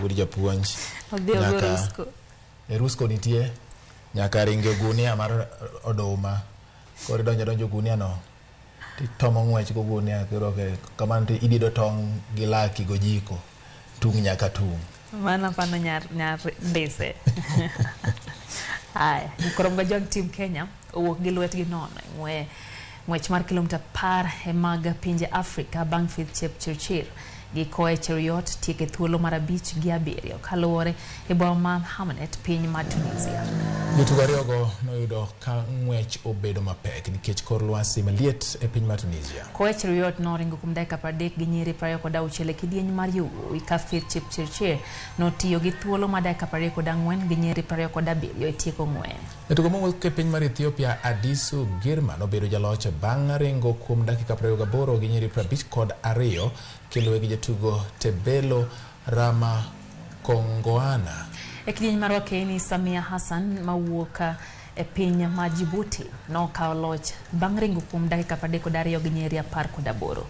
wuod japuonj nyaka Rusko nitie nyaka ringe gunia mar oduma koro donjo gunia no tomo ng'wech go gunia kiro ke kamano to idido tong gi laki go jiko tung nyaka tung mana pana nyar ndese ai koromba jog team Kenya owuok gi lwetgi nono ng'wech mar kilomita 10 e mag pinje Afrika bang' Faith Chepchirchir gi Koech Cheruiyot tieke thuolo mar 5 gi 7 kaluwore e boma mar Hamnet piny mar Tunisia. Jotugo ariyogo noyudo ka ng'wech obedo mapek nikech kor lwasi maliet e piny mar Tunisia. Koech Cheruiyot noringo kuom dakika 30 gi nyiri 26 e kidieny mar yowuoyi ka Faith Chepchirchir notiyo gi thuolo mar dakika 24 gi nyiri 27 e tieko ng'wen. Jatugo mowuok e piny mar Ethiopia Adisu Girma nobedo jaloch bang' ringo kuom dakika 28 gi nyiri 52 kiluwe gi jatugo Tebelo Rama Kongoana. E kidieny mar wakeni Samia Hassan mawuok e piny mar Djibouti nokawo loch bang' ringo kuom dakika 32 gi nyiri 18.